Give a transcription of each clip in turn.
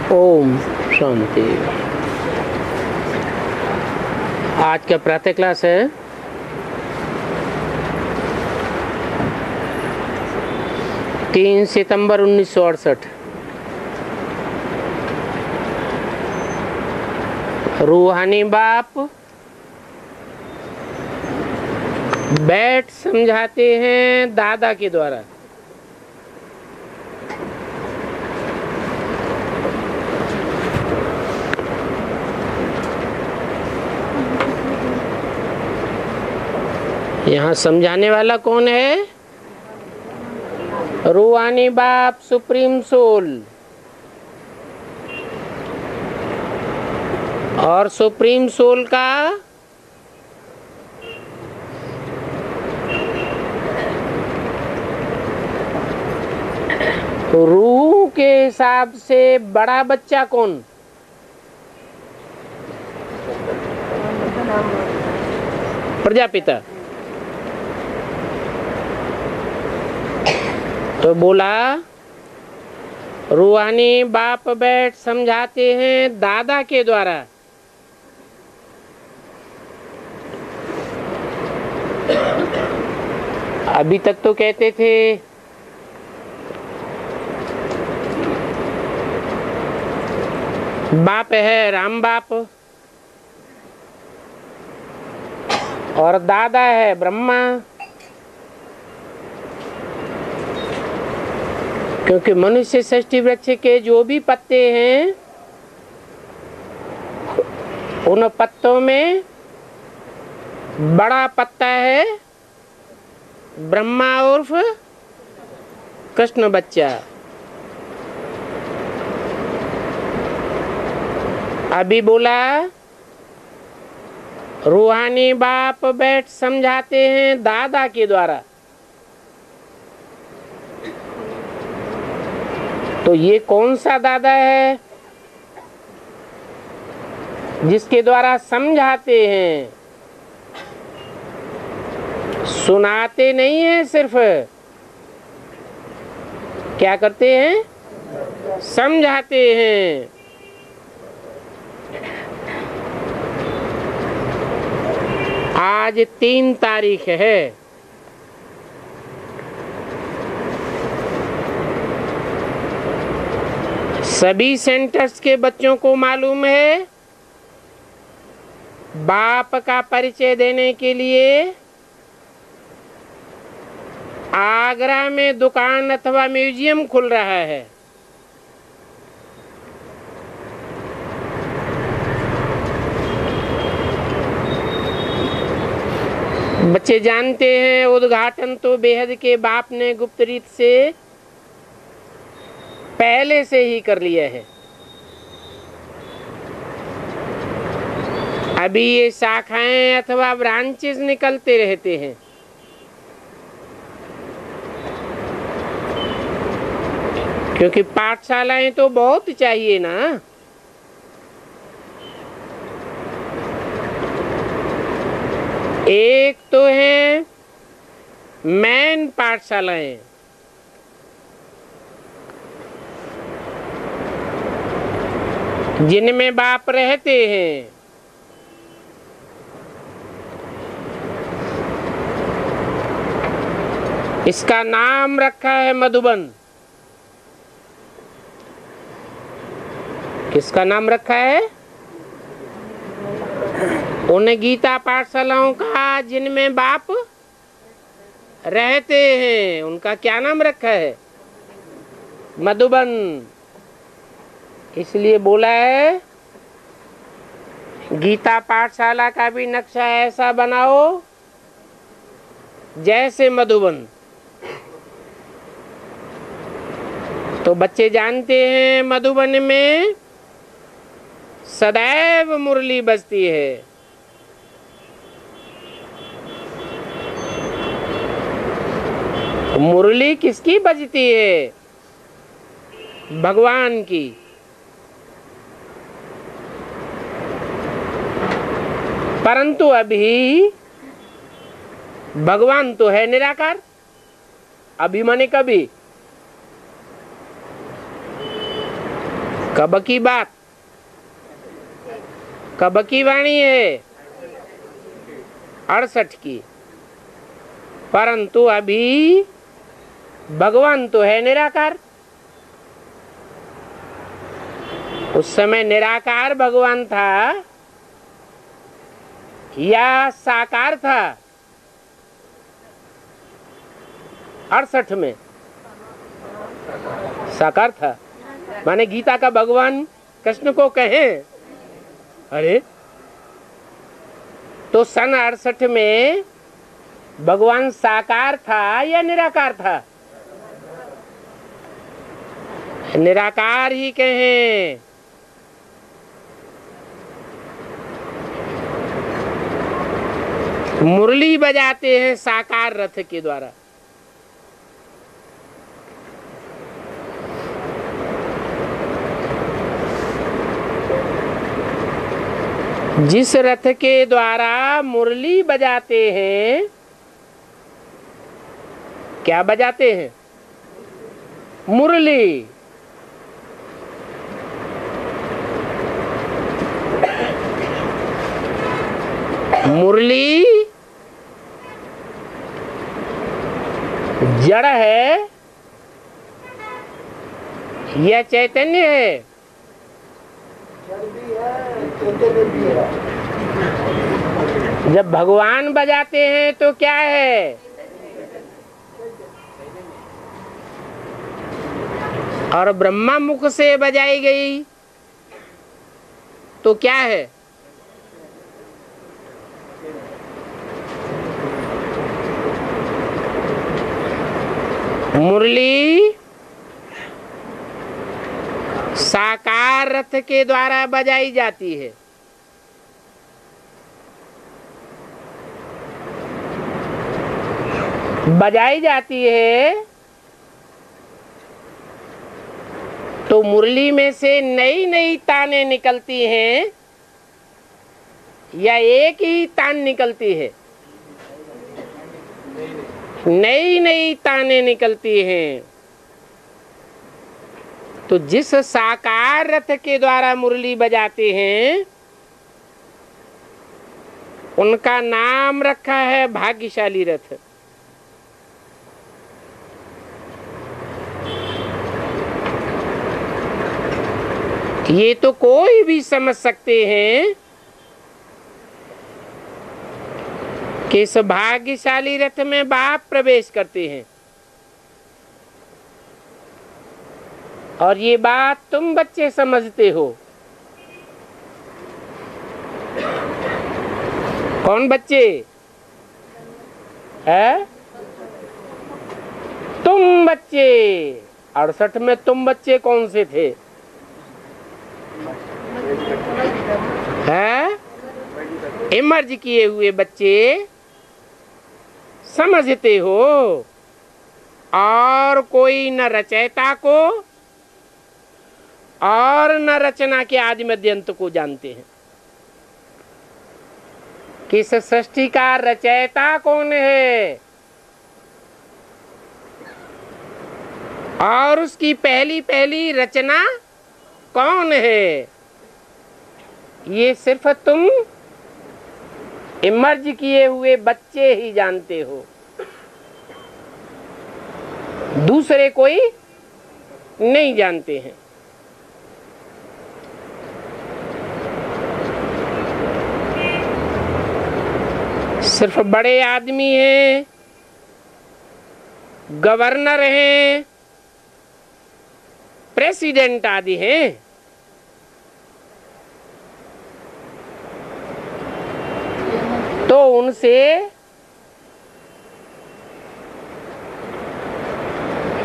ओम शांति। आज का प्रातः क्लास है 3 सितंबर 1968। रूहानी बाप बैठ समझाते हैं दादा के द्वारा। यहाँ समझाने वाला कौन है? रूहानी बाप, सुप्रीम सोल। और सुप्रीम सोल का रूह के हिसाब से बड़ा बच्चा कौन? प्रजापिता। तो बोला रूहानी बाप बैठ समझाते हैं दादा के द्वारा। अभी तक तो कहते थे बाप है राम बाप और दादा है ब्रह्मा, क्योंकि मनुष्य षष्ठी वृक्ष के जो भी पत्ते हैं उन पत्तों में बड़ा पत्ता है ब्रह्मा उर्फ कृष्ण बच्चा। अभी बोला रूहानी बाप बैठ समझाते हैं दादा के द्वारा। तो ये कौन सा दादा है जिसके द्वारा समझाते हैं? सुनाते नहीं है, सिर्फ क्या करते हैं? समझाते हैं। आज 3 तारीख है। सभी सेंटर्स के बच्चों को मालूम है बाप का परिचय देने के लिए आगरा में दुकान अथवा म्यूजियम खुल रहा है। बच्चे जानते हैं उद्घाटन तो बेहद के बाप ने गुप्त रीत से पहले से ही कर लिया है। अभी ये शाखाएं अथवा ब्रांचेस निकलते रहते हैं। क्योंकि पाठशालाएं तो बहुत चाहिए ना। एक तो है मेन पाठशालाएं, जिनमें बाप रहते हैं। इसका नाम रखा है मधुबन। किसका नाम रखा है? उन गीता पाठशालाओं का जिनमें बाप रहते हैं, उनका क्या नाम रखा है? मधुबन। इसलिए बोला है गीता पाठशाला का भी नक्शा ऐसा बनाओ जैसे मधुबन। तो बच्चे जानते हैं मधुबन में सदैव मुरली बजती है। मुरली किसकी बजती है? भगवान की। परंतु अभी भगवान तो है निराकार। अभी माने कभी कब की बात, कब की वाणी है? 68 की। परंतु अभी भगवान तो है निराकार। उस समय निराकार भगवान था या साकार था? 68 में साकार था। माने गीता का भगवान कृष्ण को कहें। अरे तो सन 68 में भगवान साकार था या निराकार था? निराकार ही कहें। मुरली बजाते हैं साकार रथ के द्वारा। जिस रथ के द्वारा मुरली बजाते हैं, क्या बजाते हैं? मुरली। मुरली जड़ है या चैतन्य है? जब भगवान बजाते हैं तो क्या है? और ब्रह्मा मुख से बजाई गई तो क्या है? मुरली साकार रथ के द्वारा बजाई जाती है। बजाई जाती है तो मुरली में से नई नई ताने निकलती हैं या एक ही तान निकलती है? नई नई ताने निकलती हैं। तो जिस साकार रथ के द्वारा मुरली बजाते हैं उनका नाम रखा है भाग्यशाली रथ। ये तो कोई भी समझ सकते हैं कि इस भाग्यशाली रथ में बाप प्रवेश करते हैं। और ये बात तुम बच्चे समझते हो। कौन बच्चे है? तुम बच्चे। 68 में तुम बच्चे कौन से थे? हैं? इमर्ज किए हुए बच्चे समझते हो। और कोई न रचयिता को और न रचना के आदि मध्य अंत को जानते हैं। किस सृष्टि का रचयिता कौन है और उसकी पहली पहली रचना कौन है, ये सिर्फ तुम इमर्ज किए हुए बच्चे ही जानते हो। दूसरे कोई नहीं जानते हैं। सिर्फ बड़े आदमी हैं, गवर्नर हैं, प्रेसिडेंट आदि हैं। तो उनसे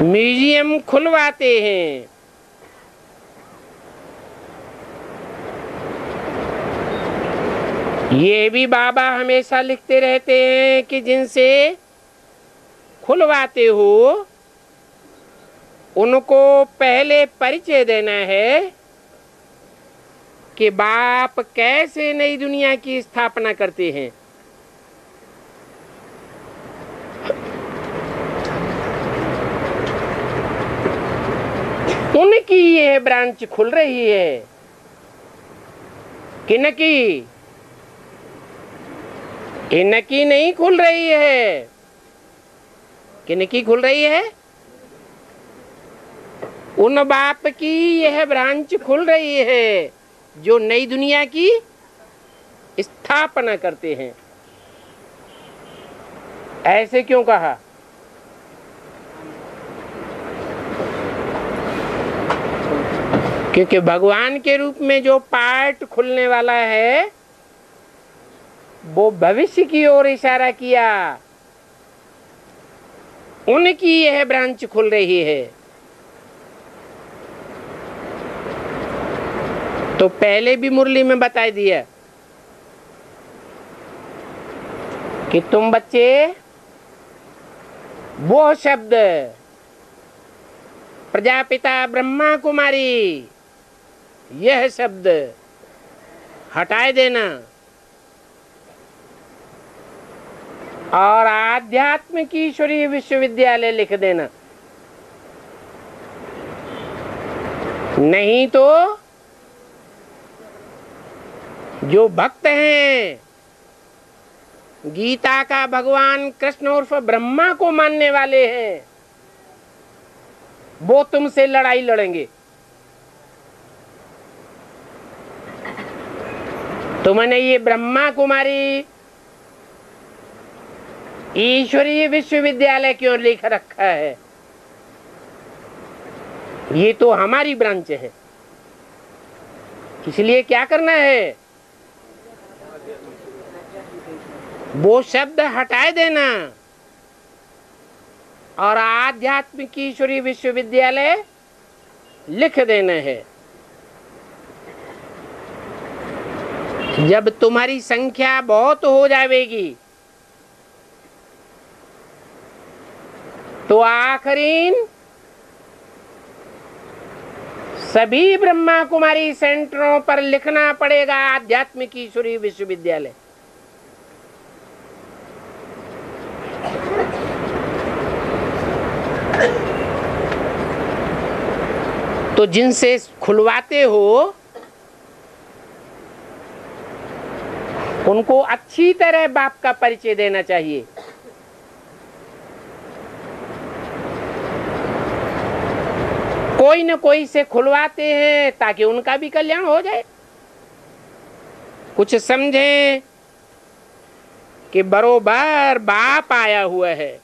म्यूजियम खुलवाते हैं। ये भी बाबा हमेशा लिखते रहते हैं कि जिनसे खुलवाते हो उनको पहले परिचय देना है कि बाप कैसे नई दुनिया की स्थापना करते हैं। उनकी यह ब्रांच खुल रही है। किनकी? इनकी नहीं खुल रही है। किनकी खुल रही है? उन बाप की यह ब्रांच खुल रही है जो नई दुनिया की स्थापना करते हैं। ऐसे क्यों कहा? क्योंकि भगवान के रूप में जो पार्ट खुलने वाला है वो भविष्य की ओर इशारा किया। उनकी यह ब्रांच खुल रही है। तो पहले भी मुरली में बता दिया कि तुम बच्चे वो शब्द प्रजापिता ब्रह्मा कुमारी, यह शब्द हटाए देना और आध्यात्मिक ईश्वरीय विश्वविद्यालय लिख देना। नहीं तो जो भक्त हैं, गीता का भगवान कृष्ण उर्फ ब्रह्मा को मानने वाले हैं, वो तुमसे लड़ाई लड़ेंगे। तुमने ये ब्रह्मा कुमारी ईश्वरीय विश्वविद्यालय क्यों लिख रखा है? ये तो हमारी ब्रांच है। इसलिए क्या करना है? वो शब्द हटाए देना और आध्यात्मिक ईश्वरीय विश्वविद्यालय लिख देना है। जब तुम्हारी संख्या बहुत हो जाएगी तो आखिरीन सभी ब्रह्मा कुमारी सेंटरों पर लिखना पड़ेगा आध्यात्मिक ईश्वरीय विश्वविद्यालय। तो जिनसे खुलवाते हो उनको अच्छी तरह बाप का परिचय देना चाहिए। कोई न कोई से खुलवाते हैं ताकि उनका भी कल्याण हो जाए। कुछ समझें कि बरोबर बाप आया हुआ है।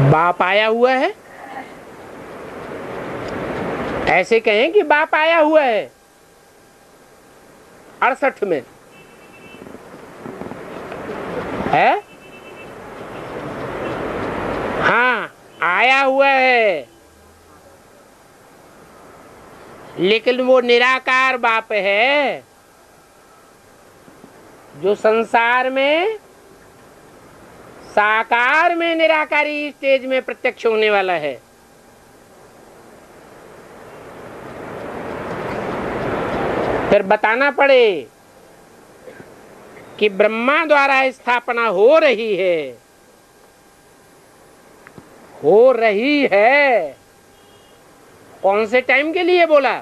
बाप आया हुआ है, ऐसे कहें कि बाप आया हुआ है 68 में है। हाँ, आया हुआ है, लेकिन वो निराकार बाप है जो संसार में साकार में निराकारी स्टेज में प्रत्यक्ष होने वाला है। फिर बताना पड़े कि ब्रह्मा द्वारा स्थापना हो रही है। हो रही है कौन से टाइम के लिए बोला?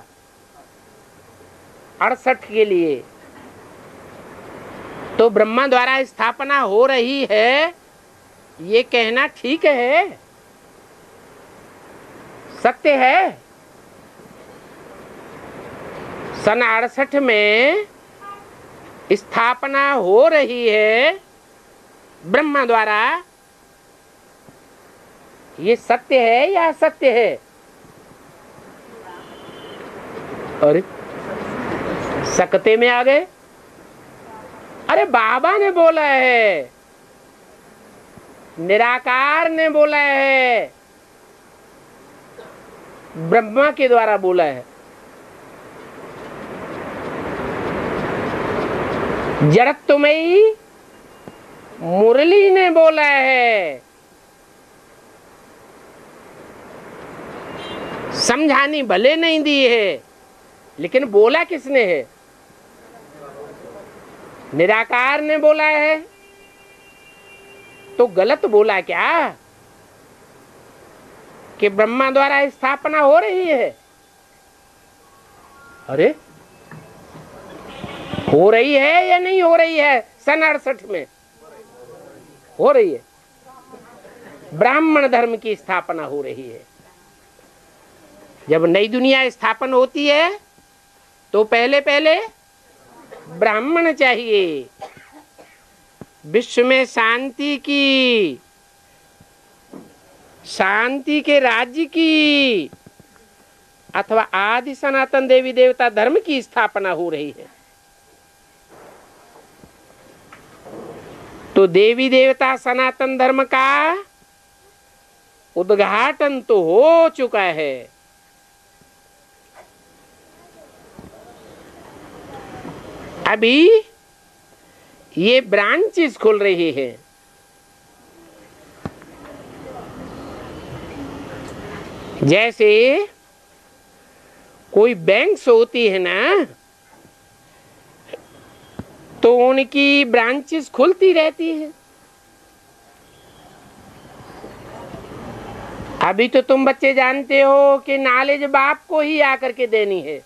68 के लिए। तो ब्रह्मा द्वारा स्थापना हो रही है, ये कहना ठीक है, सत्य है। सन 68 में स्थापना हो रही है ब्रह्मा द्वारा, ये सत्य है या असत्य है? अरे सकते में आ गए। अरे बाबा ने बोला है, निराकार ने बोला है, ब्रह्मा के द्वारा बोला है। जड़त्वमयी मुरली ने बोला है। समझानी भले नहीं दी है, लेकिन बोला किसने है? निराकार ने बोला है तो गलत बोला क्या कि ब्रह्मा द्वारा स्थापना हो रही है? अरे हो रही है या नहीं हो रही है? सन 68 में हो रही है। ब्राह्मण धर्म की स्थापना हो रही है। जब नई दुनिया स्थापन होती है तो पहले पहले ब्राह्मण चाहिए। विश्व में शांति की, शांति के राज्य की अथवा आदि सनातन देवी देवता धर्म की स्थापना हो रही है। तो देवी देवता सनातन धर्म का उद्घाटन तो हो चुका है। अभी ये ब्रांचेस खुल रही है। जैसे कोई बैंक्स होती है ना, तो उनकी ब्रांचेस खुलती रहती है। अभी तो तुम बच्चे जानते हो कि नॉलेज बाप को ही आकर के देनी है।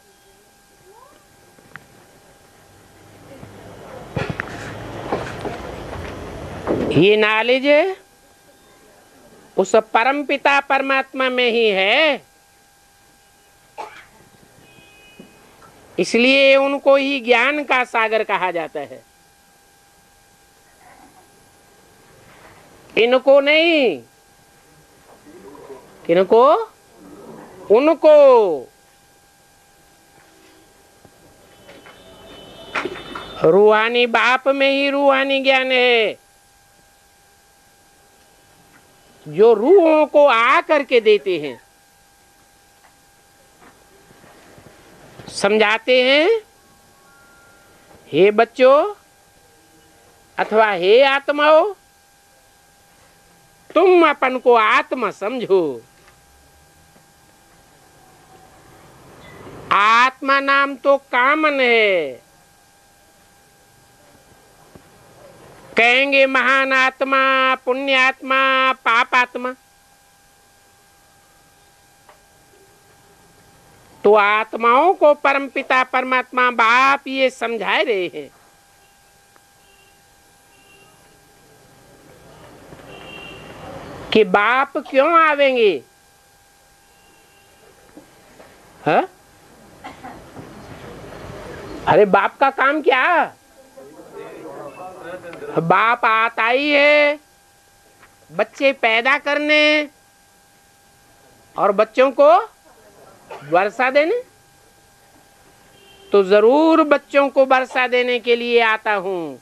ये नॉलेज उस परम पिता परमात्मा में ही है, इसलिए उनको ही ज्ञान का सागर कहा जाता है। इनको नहीं, किनको? उनको। रूहानी बाप में ही रूहानी ज्ञान है, जो रूहों को आ करके देते हैं, समझाते हैं। हे बच्चों अथवा हे आत्माओं, तुम अपन को आत्मा समझो। आत्मा नाम तो कामन है। कहेंगे महान आत्मा, पुण्यात्मा, पापात्मा। तो आत्माओं को परमपिता परमात्मा बाप ये समझा रहे हैं कि बाप क्यों आवेंगे। हाँ? अरे बाप का काम क्या? बाप आता ही है बच्चे पैदा करने और बच्चों को वर्षा देने। तो जरूर बच्चों को वर्षा देने के लिए आता हूं।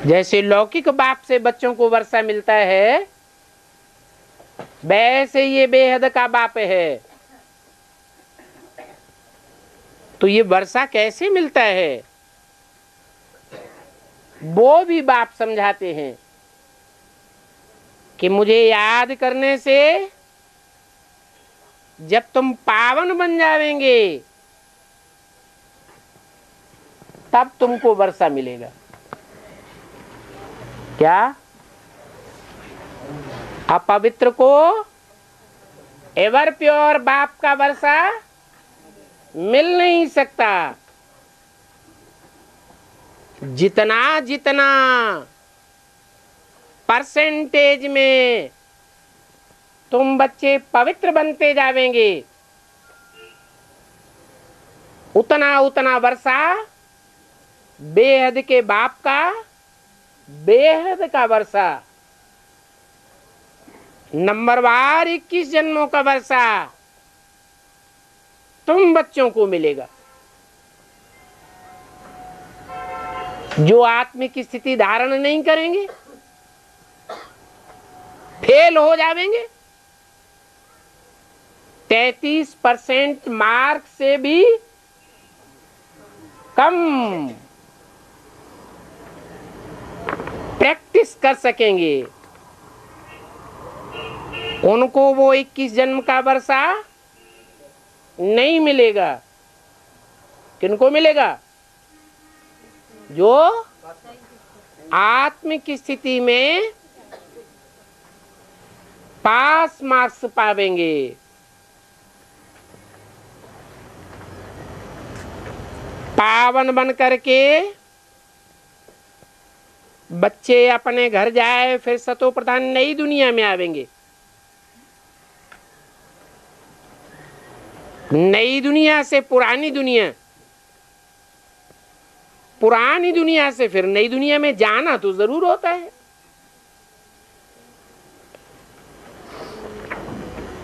जैसे लौकिक बाप से बच्चों को वर्षा मिलता है, वैसे ये बेहद का बाप है। तो ये वर्षा कैसे मिलता है, वो भी बाप समझाते हैं कि मुझे याद करने से जब तुम पावन बन जावेंगे तब तुमको वर्षा मिलेगा। क्या? अपवित्र को एवर प्योर बाप का वर्षा मिल नहीं सकता। जितना जितना परसेंटेज में तुम बच्चे पवित्र बनते जावेंगे, उतना उतना वर्षा बेहद के बाप का, बेहद का वर्षा, नंबरवार 21 जन्मों का वर्षा तुम बच्चों को मिलेगा। जो आत्मिक स्थिति धारण नहीं करेंगे फेल हो जाएंगे। 33% मार्क से भी कम प्रैक्टिस कर सकेंगे, उनको वो 21 जन्म का वर्षा नहीं मिलेगा। किनको मिलेगा? जो आत्मिक स्थिति में पास मार्क्स पावेंगे। पावन बन करके बच्चे अपने घर जाए, फिर सतो प्रधान नई दुनिया में आवेंगे। नई दुनिया से पुरानी दुनिया, पुरानी दुनिया से फिर नई दुनिया में जाना तो जरूर होता है।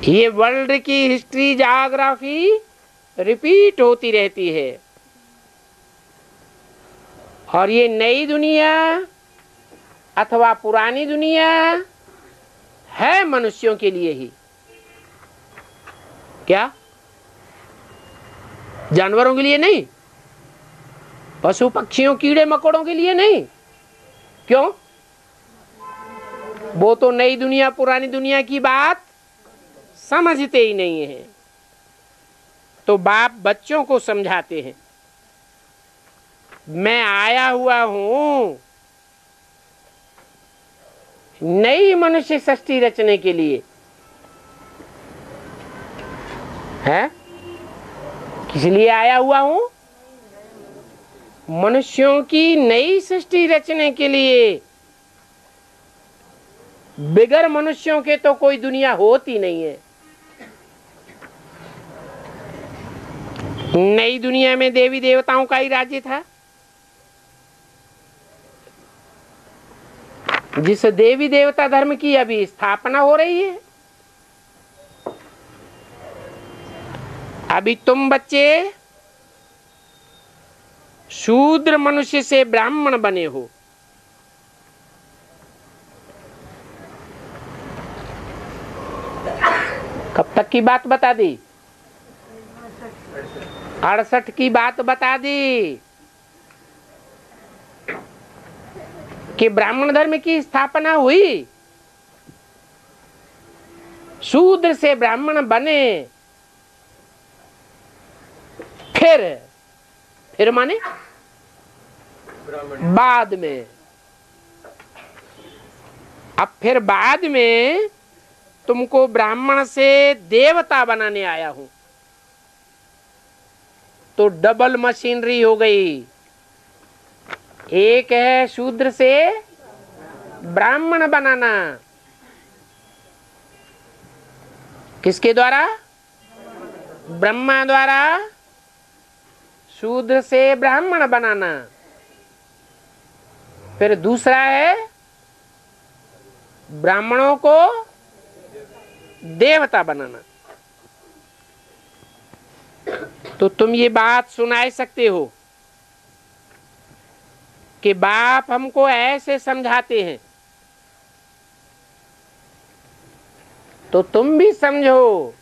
ये वर्ल्ड की हिस्ट्री, ज्योग्राफी रिपीट होती रहती है। और ये नई दुनिया अथवा पुरानी दुनिया है मनुष्यों के लिए ही। क्या? जानवरों के लिए नहीं, पशु पक्षियों कीड़े मकोड़ों के लिए नहीं। क्यों? वो तो नई दुनिया पुरानी दुनिया की बात समझते ही नहीं है। तो बाप बच्चों को समझाते हैं, मैं आया हुआ हूं नई मनुष्य सृष्टि रचने के लिए। है? किस लिए आया हुआ हूं? मनुष्यों की नई सृष्टि रचने के लिए। बिगर मनुष्यों के तो कोई दुनिया होती नहीं है। नई दुनिया में देवी देवताओं का ही राज्य था। जिस देवी देवता धर्म की अभी स्थापना हो रही है। अभी तुम बच्चे शूद्र मनुष्य से ब्राह्मण बने हो। कब तक की बात बता दी? 68 की बात बता दी कि ब्राह्मण धर्म की स्थापना हुई, शूद्र से ब्राह्मण बने। फिर माने बाद में। अब फिर बाद में तुमको ब्राह्मण से देवता बनाने आया हूं। तो डबल मशीनरी हो गई। एक है शूद्र से ब्राह्मण बनाना। किसके द्वारा? ब्रह्मा द्वारा शूद्र से ब्राह्मण बनाना। फिर दूसरा है ब्राह्मणों को देवता बनाना। तो तुम ये बात सुनाई सकते हो कि बाप हमको ऐसे समझाते हैं, तो तुम भी समझो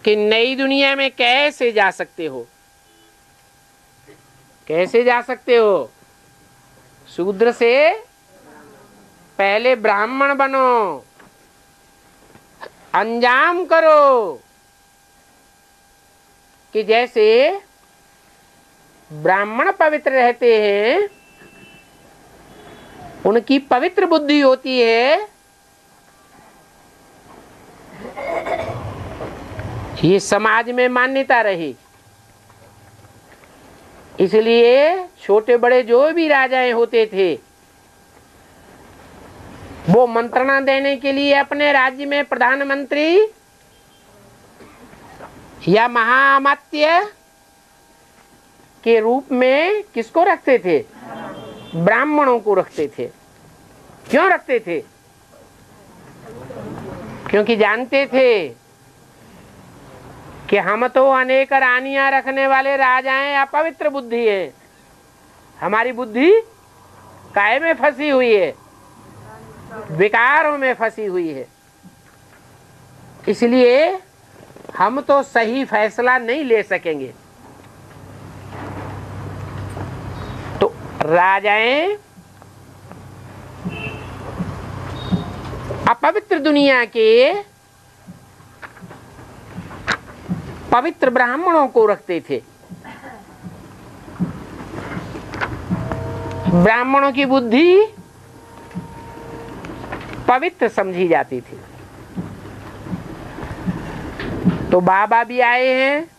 कि नई दुनिया में कैसे जा सकते हो। कैसे जा सकते हो? शूद्र से पहले ब्राह्मण बनो, अंजाम करो कि जैसे ब्राह्मण पवित्र रहते हैं, उनकी पवित्र बुद्धि होती है। ये समाज में मान्यता रही। इसलिए छोटे बड़े जो भी राजाएं होते थे, वो मंत्रणा देने के लिए अपने राज्य में प्रधानमंत्री या महामात्य के रूप में किसको रखते थे? ब्राह्मणों को रखते थे। क्यों रखते थे? क्योंकि जानते थे कि हम तो अनेक रानियां रखने वाले राजाएं अपवित्र बुद्धि है। हमारी बुद्धि काय में फंसी हुई है? विकारों में फंसी हुई है। इसलिए हम तो सही फैसला नहीं ले सकेंगे। तो राजाएं अपवित्र दुनिया के पवित्र ब्राह्मणों को रखते थे। ब्राह्मणों की बुद्धि पवित्र समझी जाती थी। तो बाबा भी आए हैं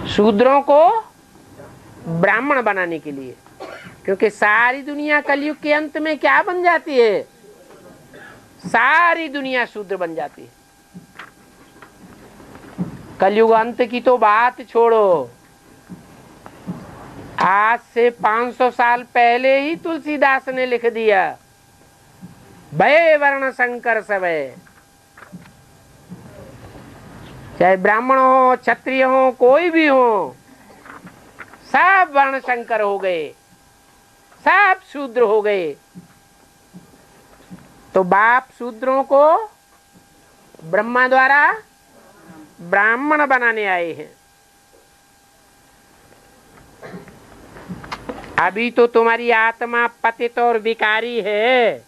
शूद्रों को ब्राह्मण बनाने के लिए, क्योंकि सारी दुनिया कलयुग के अंत में क्या बन जाती है? सारी दुनिया शूद्र बन जाती है। कलयुग अंत की तो बात छोड़ो, आज से 500 साल पहले ही तुलसीदास ने लिख दिया, भय वर्ण संकर सवै। चाहे ब्राह्मण हो, क्षत्रिय हो, कोई भी हो, सब वर्ण संकर हो गए, सब शूद्र हो गए। तो बाप शूद्रों को ब्रह्मा द्वारा ब्राह्मण बनाने आए हैं। अभी तो तुम्हारी आत्मा पतित और विकारी है।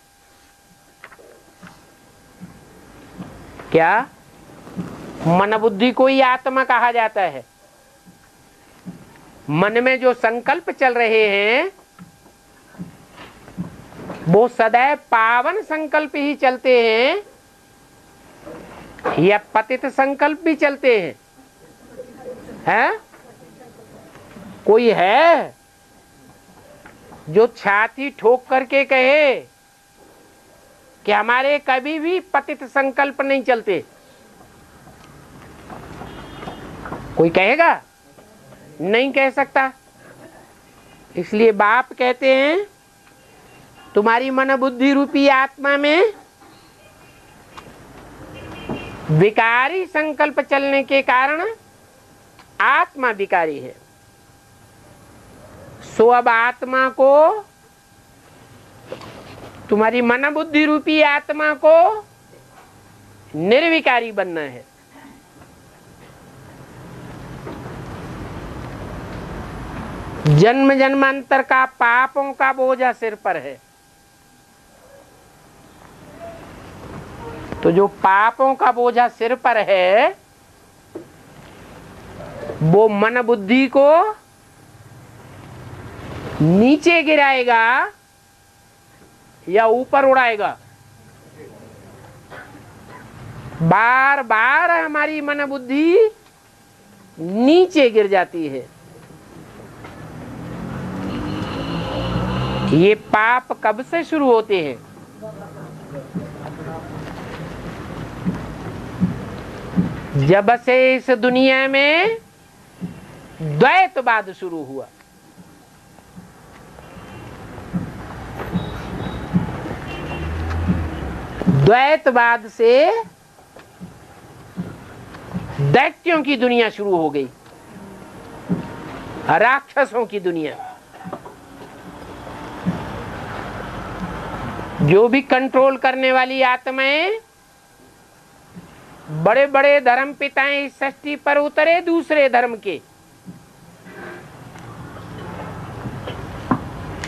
क्या मन बुद्धि को ही आत्मा कहा जाता है? मन में जो संकल्प चल रहे हैं वो सदैव पावन संकल्प ही चलते हैं या पतित संकल्प भी चलते हैं? हैं? कोई है जो छाती ठोक करके कहे कि हमारे कभी भी पतित संकल्प नहीं चलते? कोई कहेगा? नहीं कह सकता। इसलिए बाप कहते हैं तुम्हारी मन बुद्धि रूपी आत्मा में विकारी संकल्प चलने के कारण आत्मा विकारी है। सो अब आत्मा को, तुम्हारी मन बुद्धि रूपी आत्मा को निर्विकारी बनना है। जन्म जन्मांतर का पापों का बोझा सिर पर है। तो जो पापों का बोझा सिर पर है वो मन बुद्धि को नीचे गिराएगा या ऊपर उड़ाएगा? बार बार हमारी मन बुद्धि नीचे गिर जाती है। ये पाप कब से शुरू होते हैं? जब से इस दुनिया में द्वैतवाद शुरू हुआ। द्वैतवाद से दैत्यों की दुनिया शुरू हो गई, राक्षसों की दुनिया। जो भी कंट्रोल करने वाली आत्माएं, बड़े बड़े धर्म पिताएं इस सृष्टि पर उतरे दूसरे धर्म के,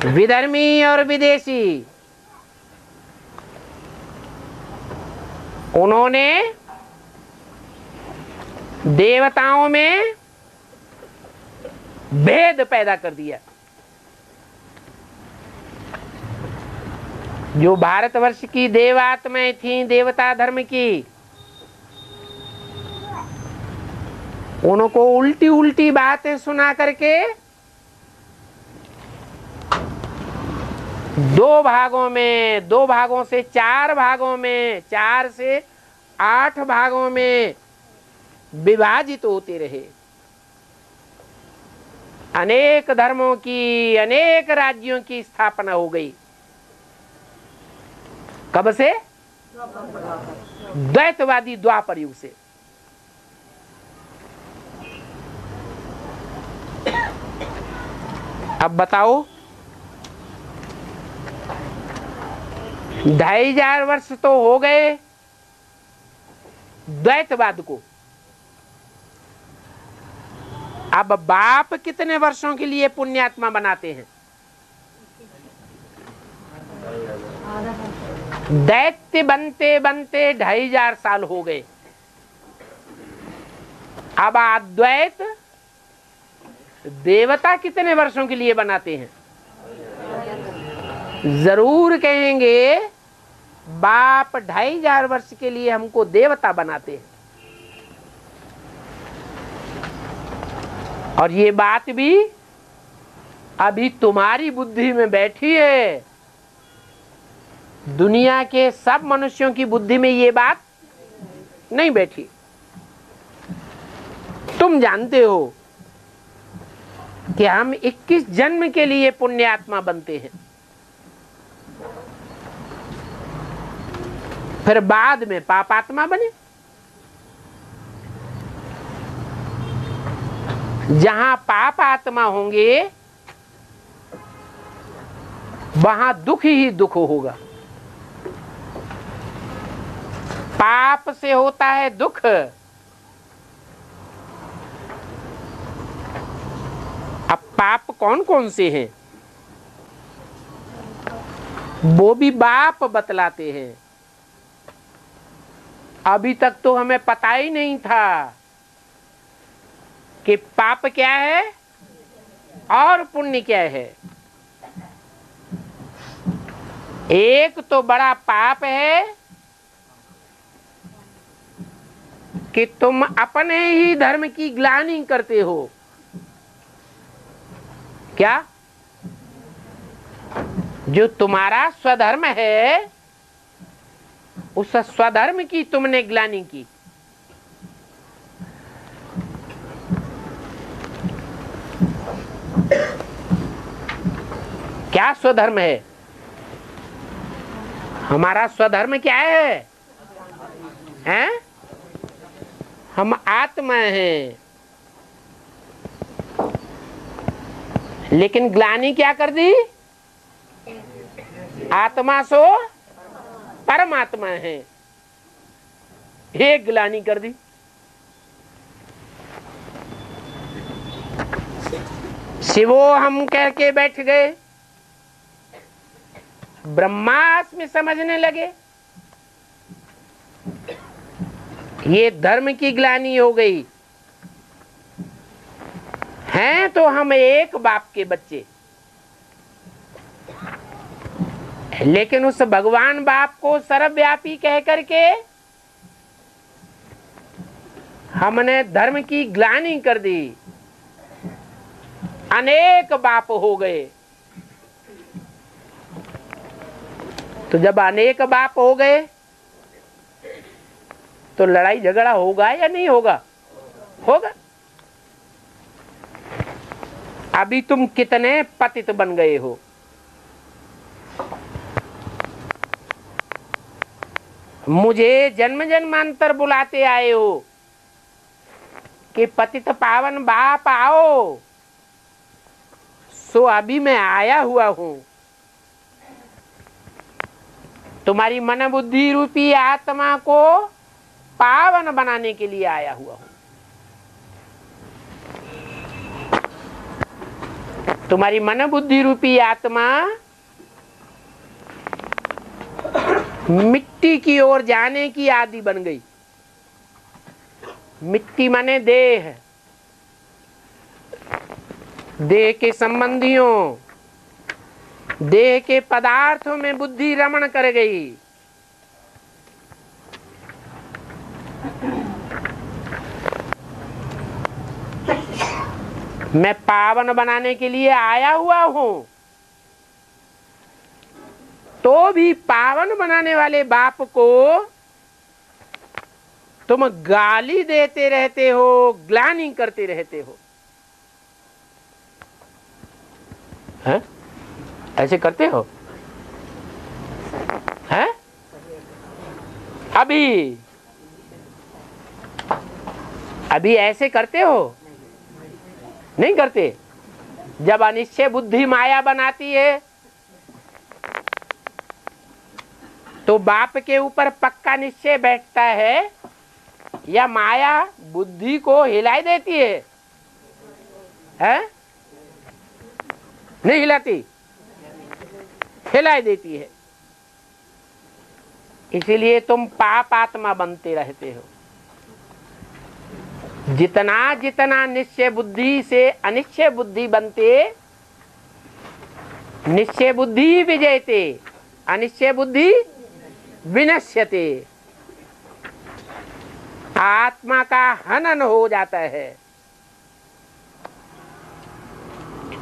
विधर्मी और विदेशी। उन्होंने देवताओं में भेद पैदा कर दिया। जो भारतवर्ष की देवात्माएं थीं देवता धर्म की, उनको उल्टी उल्टी बातें सुना करके दो भागों से 4 भागों में, 4 से 8 भागों में विभाजित होते रहे। अनेक धर्मों की, अनेक राज्यों की स्थापना हो गई। कब से? द्वैतवादी द्वापर युग से। अब बताओ, 2500 वर्ष तो हो गए द्वैतवाद को। अब बाप कितने वर्षों के लिए पुण्यात्मा बनाते हैं? दैत्य बनते बनते 2500 साल हो गए। अब अद्वैत देवता कितने वर्षों के लिए बनाते हैं? जरूर कहेंगे बाप 2500 वर्ष के लिए हमको देवता बनाते हैं। और ये बात भी अभी तुम्हारी बुद्धि में बैठी है। दुनिया के सब मनुष्यों की बुद्धि में ये बात नहीं बैठी। तुम जानते हो कि हम 21 जन्म के लिए पुण्यात्मा बनते हैं, फिर बाद में पापात्मा बने। जहां पाप आत्मा होंगे वहां दुख ही दुख होगा। पाप से होता है दुख। अब पाप कौन कौन से हैं वो भी बाप बतलाते हैं। अभी तक तो हमें पता ही नहीं था कि पाप क्या है और पुण्य क्या है। एक तो बड़ा पाप है कि तुम अपने ही धर्म की ग्लानि करते हो। क्या? जो तुम्हारा स्वधर्म है उस स्वधर्म की तुमने ग्लानि की। क्या स्वधर्म है? हमारा स्वधर्म क्या है? हैं? हम आत्मा हैं। लेकिन ग्लानि क्या कर दी? आत्मा सो परमात्मा है, एक ग्लानि कर दी। शिवो हम कह के बैठ गए, ब्रह्मास्मि समझने लगे। ये धर्म की ग्लानि हो गई। हैं तो हम एक बाप के बच्चे, लेकिन उस भगवान बाप को सर्वव्यापी कह करके हमने धर्म की ग्लानि कर दी। अनेक बाप हो गए। तो जब अनेक बाप हो गए तो लड़ाई झगड़ा होगा या नहीं होगा? होगा। अभी तुम कितने पतित बन गए हो। मुझे जन्म जन्मांतर बुलाते आए हो कि पतित पावन बाप आओ, सो अभी मैं आया हुआ हूं। तुम्हारी मन बुद्धि रूपी आत्मा को पावन बनाने के लिए आया हुआ हूं। तुम्हारी मन बुद्धि रूपी आत्मा मिट्टी की ओर जाने की आदि बन गई। मिट्टी माने देह, देह के संबंधियों, देह के पदार्थों में बुद्धि रमण कर गई। मैं पावन बनाने के लिए आया हुआ हूं। तो भी पावन बनाने वाले बाप को तुम गाली देते रहते हो, ग्लानि करते रहते हो। हैं? ऐसे करते हो? हैं? अभी ऐसे करते हो? नहीं करते। जब अनिश्चय बुद्धि माया बनाती है तो बाप के ऊपर पक्का निश्चय बैठता है या माया बुद्धि को हिलाई देती है? हैं? नहीं हिलाती, हिलाई देती है। इसीलिए तुम पाप आत्मा बनते रहते हो। जितना जितना निश्चय बुद्धि से अनिश्चय बुद्धि बनते, निश्चय बुद्धि विजयते अनिश्चय बुद्धि विनश्यते, आत्मा का हनन हो जाता है।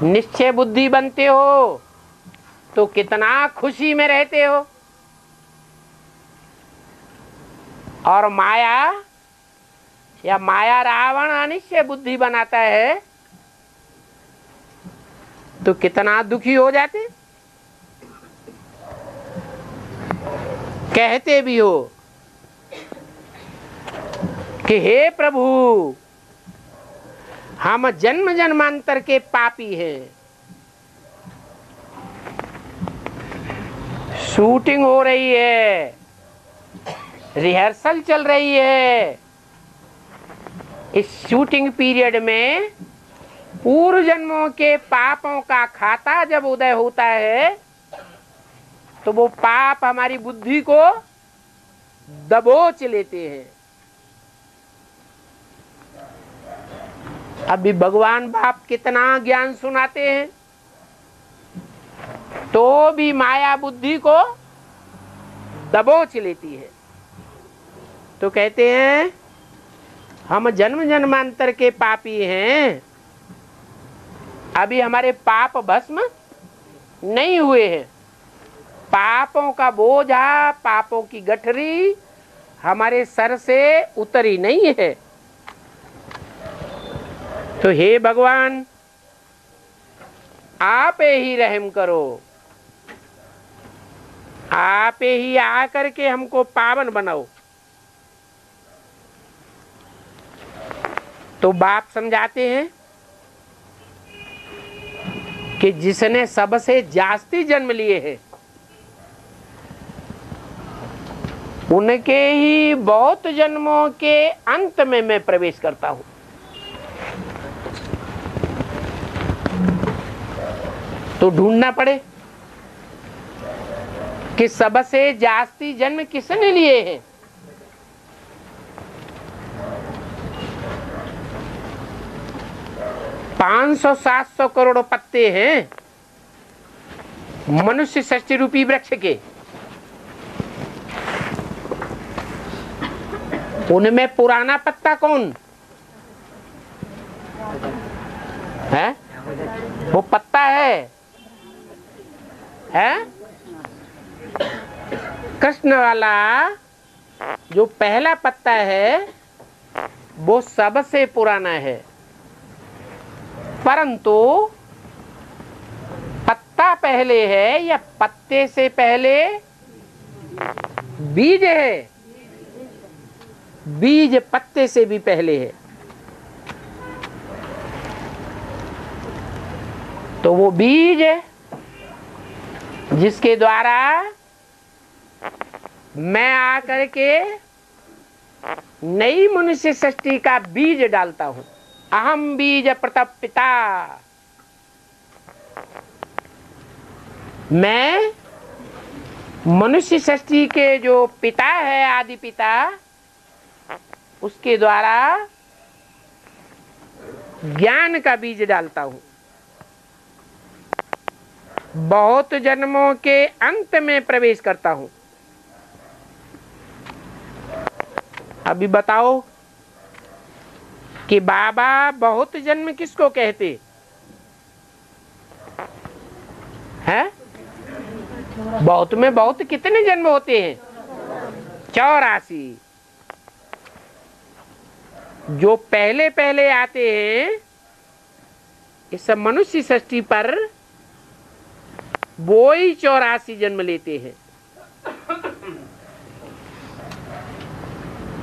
निश्चय बुद्धि बनते हो तो कितना खुशी में रहते हो, और माया या माया रावण अनिश्चय बुद्धि बनाता है तो कितना दुखी हो जाते। कहते भी हो कि हे प्रभु, हम जन्म जन्मांतर के पापी हैं। शूटिंग हो रही है, रिहर्सल चल रही है। इस शूटिंग पीरियड में पूर्व जन्मों के पापों का खाता जब उदय होता है तो वो पाप हमारी बुद्धि को दबोच लेते हैं। अभी भगवान बाप कितना ज्ञान सुनाते हैं तो भी माया बुद्धि को दबोच लेती है। तो कहते हैं हम जन्म जन्मांतर के पापी हैं, अभी हमारे पाप भस्म नहीं हुए हैं। पापों का बोझा, पापों की गठरी हमारे सर से उतरी नहीं है। तो हे भगवान, आप ही रहम करो, आप ही आकर के हमको पावन बनाओ। तो बाप समझाते हैं कि जिसने सबसे जास्ती जन्म लिए हैं उनके ही बहुत जन्मों के अंत में मैं प्रवेश करता हूं। तो ढूंढना पड़े कि सबसे जास्ती जन्म किसने लिए हैं। पांच 500-700 करोड़ पत्ते हैं मनुष्य सृष्टि रूपी वृक्ष के। उनमें पुराना पत्ता कौन है? वो पत्ता है कृष्ण वाला। जो पहला पत्ता है वो सबसे पुराना है, परंतु पत्ता पहले है या पत्ते से पहले बीज है? बीज पत्ते से भी पहले है। तो वो बीज जिसके द्वारा मैं आकर के नई मनुष्य सृष्टि का बीज डालता हूं। अहम बीज प्रतपिता, मैं मनुष्य सृष्टि के जो पिता है, आदि पिता, उसके द्वारा ज्ञान का बीज डालता हूं। बहुत जन्मों के अंत में प्रवेश करता हूं। अभी बताओ कि बाबा बहुत जन्म किसको कहते हैं? बहुत में बहुत कितने जन्म होते हैं? 84। जो पहले पहले आते हैं इस मनुष्य सृष्टि पर, वो ही 84 जन्म लेते हैं।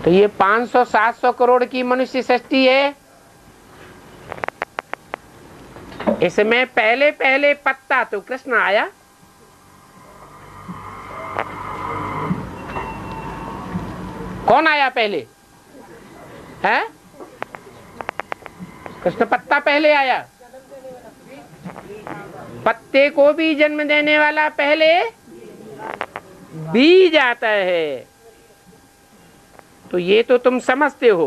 तो ये 500-700 करोड़ की मनुष्य सृष्टि है। इसमें पहले पहले पत्ता तो कृष्ण आया। कौन आया पहले है? कृष्ण पत्ता पहले आया। पत्ते को भी जन्म देने वाला पहले बीज आता है। तो ये तो तुम समझते हो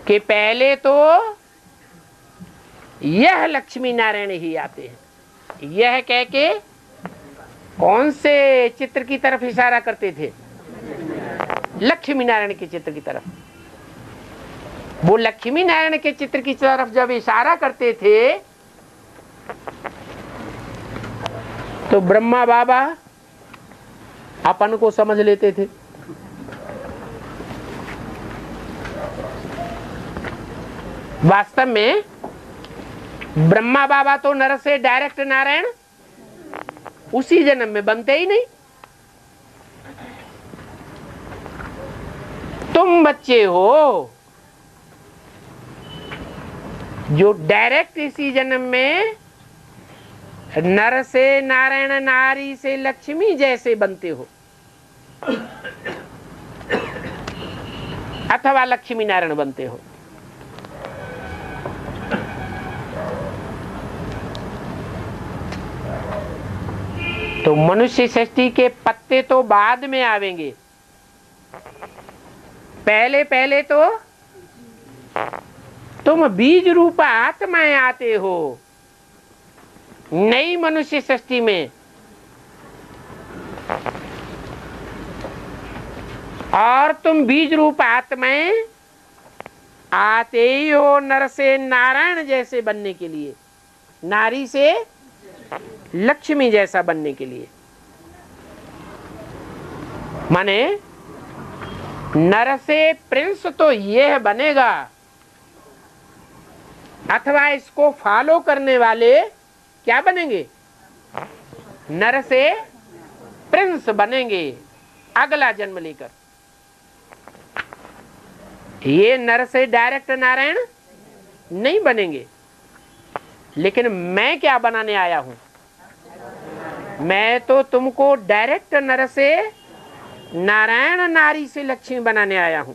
कि पहले तो यह लक्ष्मी नारायण ही आते हैं। यह कह के कौन से चित्र की तरफ इशारा करते थे? लक्ष्मी नारायण के चित्र की तरफ। वो लक्ष्मी नारायण के चित्र की तरफ जब इशारा करते थे तो ब्रह्मा बाबा अपन को समझ लेते थे। वास्तव में ब्रह्मा बाबा तो नर से डायरेक्ट नारायण उसी जन्म में बनते ही नहीं। तुम बच्चे हो जो डायरेक्ट इसी जन्म में नर से नारायण, नारी से लक्ष्मी जैसे बनते हो, अथवा लक्ष्मी नारायण बनते हो। तो मनुष्य सृष्टि के पत्ते तो बाद में आवेंगे, पहले पहले तो तुम बीज रूप आत्माएं आते हो नई मनुष्य सृष्टि में, और तुम बीज रूप आत्माएं आते ही हो नर से नारायण जैसे बनने के लिए, नारी से लक्ष्मी जैसा बनने के लिए। माने नर से प्रिंस तो यह बनेगा, अथवा इसको फॉलो करने वाले क्या बनेंगे? नर से प्रिंस बनेंगे अगला जन्म लेकर। ये नर से डायरेक्ट नारायण नहीं बनेंगे। लेकिन मैं क्या बनाने आया हूं? मैं तो तुमको डायरेक्ट नर से नारायण, नारी से लक्ष्मी बनाने आया हूं।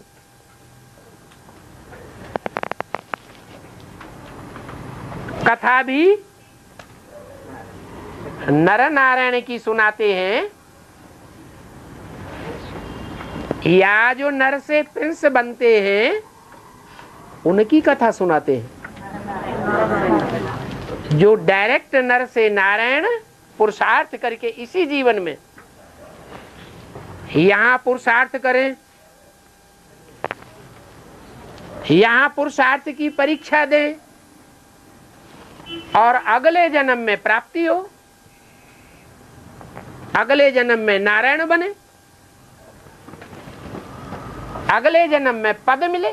कथा भी नर नारायण की सुनाते हैं, या जो नर से प्रिंस बनते हैं उनकी कथा सुनाते हैं। जो डायरेक्ट नर से नारायण पुरुषार्थ करके इसी जीवन में यहां पुरुषार्थ करें, यहां पुरुषार्थ की परीक्षा दें और अगले जन्म में प्राप्ति हो, अगले जन्म में नारायण बने, अगले जन्म में पद मिले।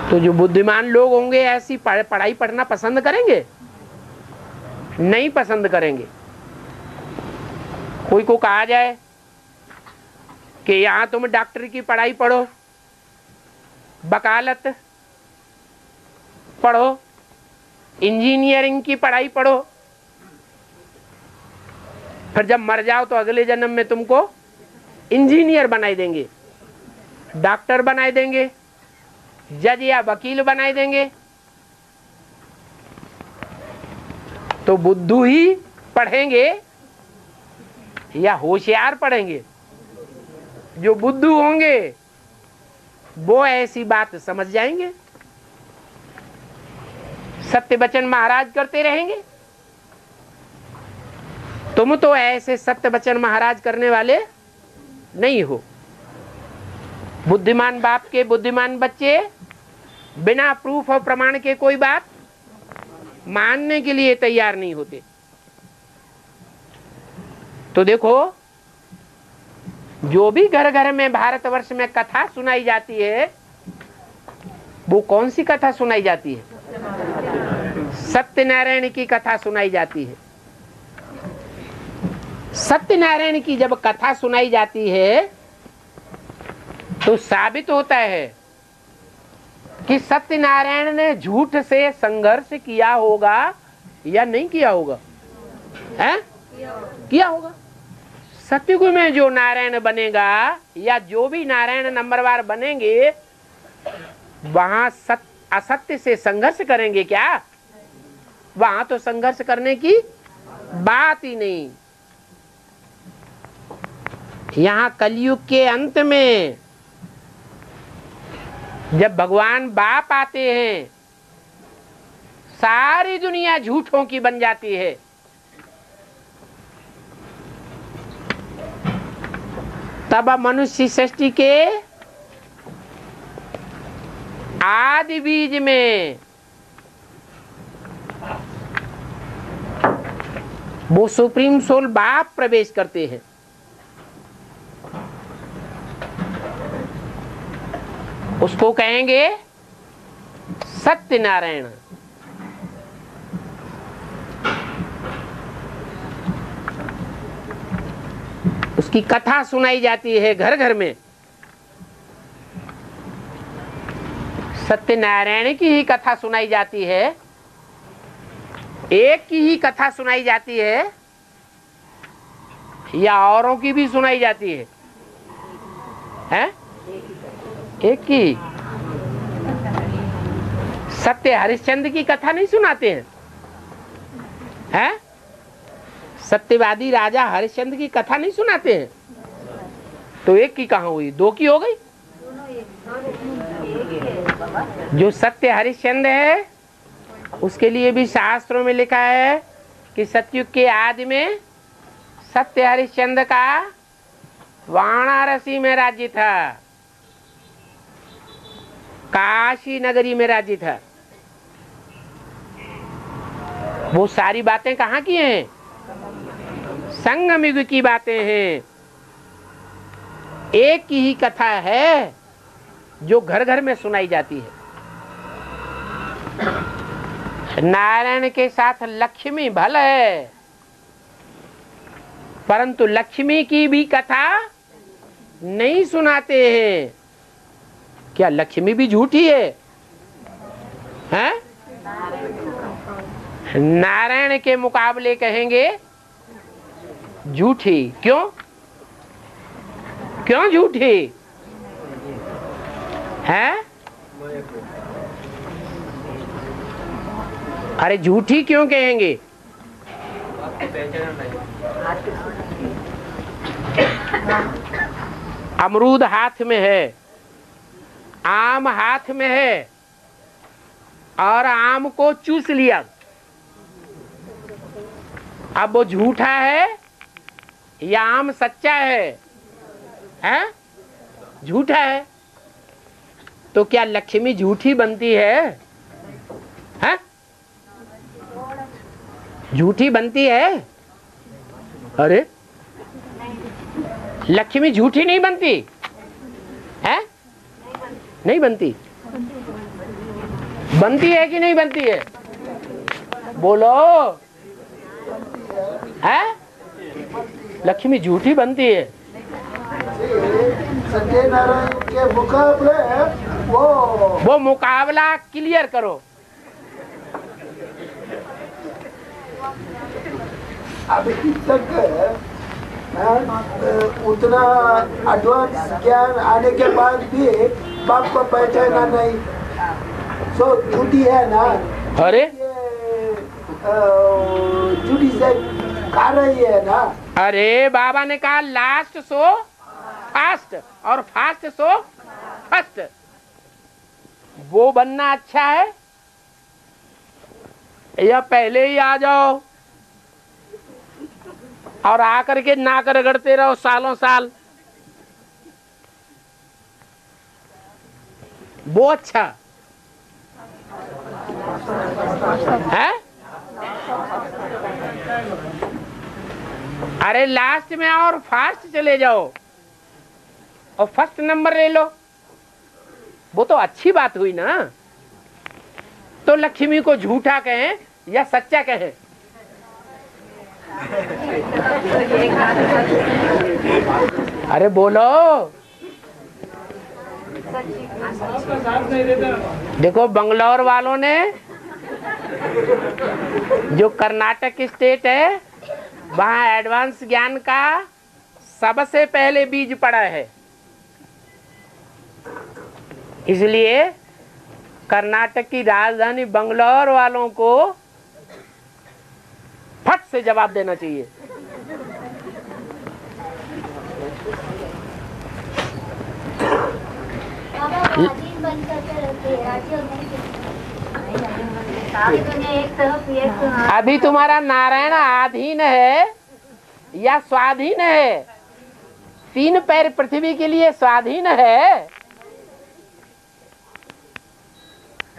तो जो बुद्धिमान लोग होंगे ऐसी पढ़ाई पढ़ना पसंद करेंगे? नहीं पसंद करेंगे। कोई को कहा जाए कि यहां तुम डॉक्टर की पढ़ाई पढ़ो, वकालत पढ़ो, इंजीनियरिंग की पढ़ाई पढ़ो, फिर जब मर जाओ तो अगले जन्म में तुमको इंजीनियर बनाई देंगे, डॉक्टर बनाई देंगे, जज या वकील बनाई देंगे। तो बुद्धू ही पढ़ेंगे या होशियार पढ़ेंगे? जो बुद्धू होंगे वो ऐसी बात समझ जाएंगे, सत्य वचन महाराज करते रहेंगे। तुम तो ऐसे सत्य वचन महाराज करने वाले नहीं हो। बुद्धिमान बाप के बुद्धिमान बच्चे बिना प्रूफ और प्रमाण के कोई बात मानने के लिए तैयार नहीं होते। तो देखो, जो भी घर घर में भारतवर्ष में कथा सुनाई जाती है वो कौन सी कथा सुनाई जाती है? सत्यनारायण की कथा सुनाई जाती है। सत्यनारायण की जब कथा सुनाई जाती है तो साबित होता है कि सत्यनारायण ने झूठ से संघर्ष किया होगा या नहीं किया होगा? है? किया होगा। सतयुग में जो नारायण बनेगा या जो भी नारायण नंबरवार बनेंगे वहां असत्य से संघर्ष करेंगे क्या? वहां तो संघर्ष करने की बात ही नहीं। यहाँ कलयुग के अंत में जब भगवान बाप आते हैं, सारी दुनिया झूठों की बन जाती है। तब मनुष्य सृष्टि के आदि बीज में वो सुप्रीम सोल बाप प्रवेश करते हैं। उसको कहेंगे सत्यनारायण। उसकी कथा सुनाई जाती है घर घर में। सत्यनारायण की ही कथा सुनाई जाती है, एक की ही कथा सुनाई जाती है या औरों की भी सुनाई जाती है? हैं? एक की। सत्य हरिश्चंद्र की कथा नहीं सुनाते हैं? हैं? सत्यवादी राजा हरिश्चंद्र की कथा नहीं सुनाते हैं? तो एक की कहाँ हुई, दो की हो गई? जो सत्य हरिश्चंद्र है उसके लिए भी शास्त्रों में लिखा है कि सतयुग के आदि में सत्य हरिश्चंद्र का वाराणसी में राज्य था, काशी नगरी में राज्य था। वो सारी बातें कहाँ की हैं? संगम युग की बातें हैं। एक की ही कथा है जो घर घर में सुनाई जाती है। नारायण के साथ लक्ष्मी भल है, परंतु लक्ष्मी की भी कथा नहीं सुनाते हैं। क्या लक्ष्मी भी झूठी है? हैं? नारायण के मुकाबले कहेंगे झूठी। क्यों? क्यों झूठी है? अरे झूठी क्यों कहेंगे? अमरूद हाथ में है, आम हाथ में है और आम को चूस लिया। अब वो झूठा है या आम सच्चा है? हैं? झूठा है। तो क्या लक्ष्मी झूठी बनती है? हैं? झूठी बनती है? अरे लक्ष्मी झूठी नहीं बनती है? नहीं बनती। बनती है कि नहीं बनती है? बोलो। है? लक्ष्मी झूठी बनती है। सत्यनारायण के मुकाबले वो मुकाबला क्लियर करो। अभी तक उतना एडवांस ज्ञान आने के बाद भी बाप को पहचाना नहीं, सो झूठी है ना। अरे झूठी से खा रही है ना। अरे बाबा ने कहा लास्ट सो फास्ट और फास्ट सो फर्स्ट। वो बनना अच्छा है या पहले ही आ जाओ और आकर के नाक रगड़ते रहो सालों साल? वो अच्छा है? अरे लास्ट में और फास्ट चले जाओ और फर्स्ट नंबर ले लो, वो तो अच्छी बात हुई ना। तो लक्ष्मी को झूठा कहें या सच्चा कहें? अरे बोलो। देखो बंगलौर वालों ने, जो कर्नाटक स्टेट है, वहाँ एडवांस ज्ञान का सबसे पहले बीज पड़ा है। इसलिए कर्नाटक की राजधानी बंगलौर वालों को फट से जवाब देना चाहिए। अभी तुम्हारा नारायण आधीन है या स्वाधीन है? 3 पैर पृथ्वी के लिए स्वाधीन है,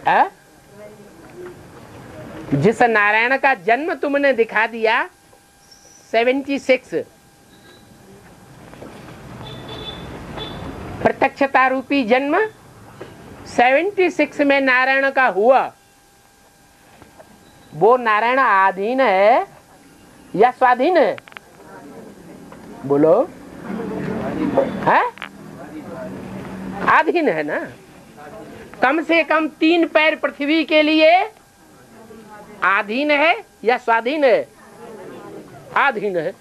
है? जिस नारायण का जन्म तुमने दिखा दिया 76, प्रत्यक्षता रूपी जन्म 76 में नारायण का हुआ, वो नारायण आधीन है या स्वाधीन है? बोलो, है? आधीन है ना। कम से कम 3 पैर पृथ्वी के लिए आधीन है या स्वाधीन है? आधीन है।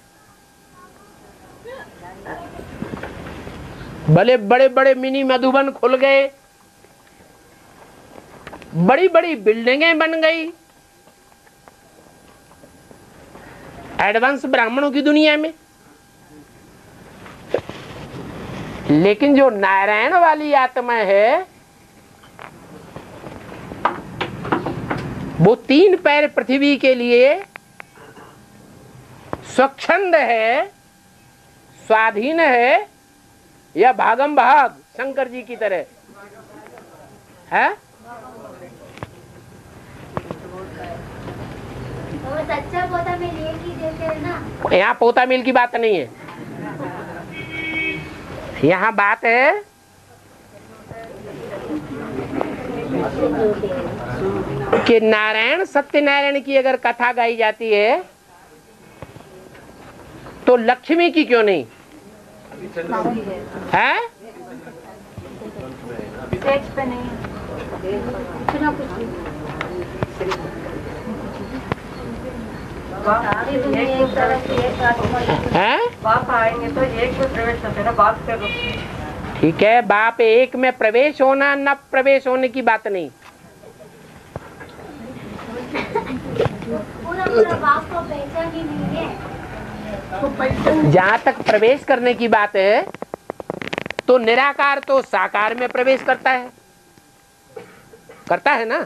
भले बड़े बड़े मिनी मधुबन खुल गए, बड़ी बड़ी बिल्डिंगें बन गई एडवांस ब्राह्मणों की दुनिया में, लेकिन जो नारायण वाली आत्मा है वो 3 पैर पृथ्वी के लिए स्वच्छंद है, स्वाधीन है या भागम भाग शंकर जी की तरह है? सच्चा पोता में लिए की देते हैं ना। यहाँ पोता मिल की बात नहीं है, यहाँ बात है कि नारायण सत्यनारायण की अगर कथा गाई जाती है तो लक्ष्मी की क्यों नहीं है? पे नहीं है? बाप आएंगे तो एक में प्रवेश होते ना, बाप से ठीक है, बाप एक में प्रवेश होना न प्रवेश होने की बात नहीं। पूरा बाप को पहचान ही नहीं है। जहाँ तक प्रवेश करने की बात है तो निराकार तो साकार में प्रवेश करता है ना।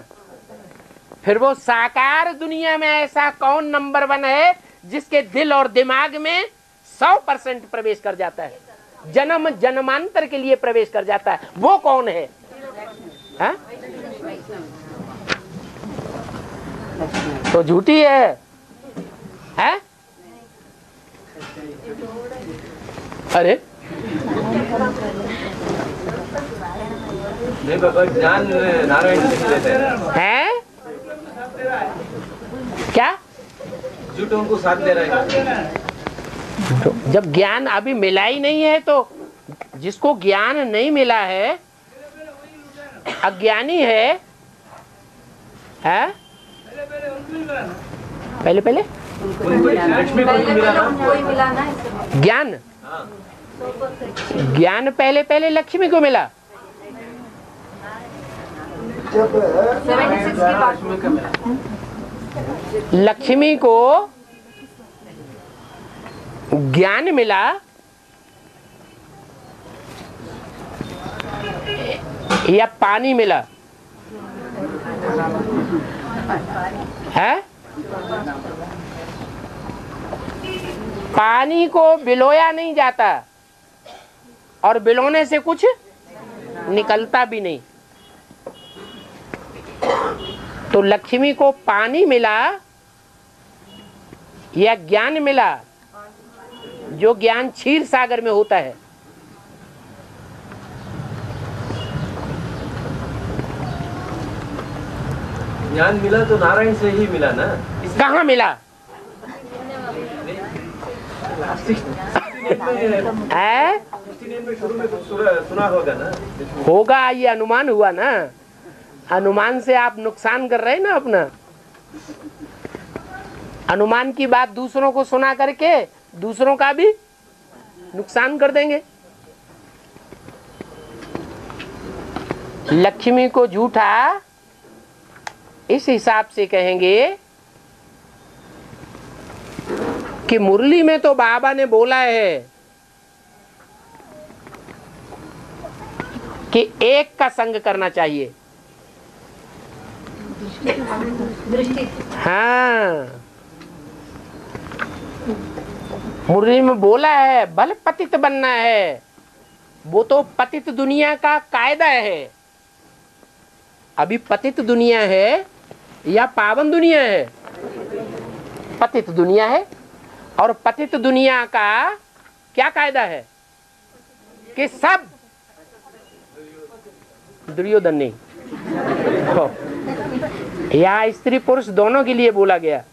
फिर वो साकार दुनिया में ऐसा कौन नंबर 1 है जिसके दिल और दिमाग में 100% प्रवेश कर जाता है, जन्म जन्मांतर के लिए प्रवेश कर जाता है? वो कौन है? हा? तो झूठी है? अरे नहीं बाबा, ज्ञान नारायण नहीं देते हैं? क्या झूठों को साथ दे रहे हैं? जब ज्ञान अभी मिला ही नहीं है तो जिसको ज्ञान नहीं मिला है, अज्ञानी है? पहले लक्ष्मी को मिला ना ज्ञान, ज्ञान पहले लक्ष्मी को मिला। लक्ष्मी को ज्ञान मिला या पानी मिला है? पानी को बिलोया नहीं जाता और बिलोने से कुछ निकलता भी नहीं। तो लक्ष्मी को पानी मिला या ज्ञान मिला? जो ज्ञान क्षीर सागर में होता है। ज्ञान मिला तो नारायण से ही मिला ना। कहाँ मिला? शुरू में तो सुना होगा ना। होगा, ये अनुमान हुआ ना। अनुमान से आप नुकसान कर रहे हैं ना अपना। अनुमान की बात दूसरों को सुना करके दूसरों का भी नुकसान कर देंगे। लक्ष्मी को झूठा इस हिसाब से कहेंगे कि मुरली में तो बाबा ने बोला है कि एक का संग करना चाहिए। हाँ, मुरली में बोला है भले पतित बनना है, वो तो पतित दुनिया का कायदा है। अभी पतित दुनिया है या पावन दुनिया है? पतित दुनिया है। और पतित दुनिया का क्या कायदा है कि सब दुर्योधन नहीं, या स्त्री पुरुष दोनों के लिए बोला गया।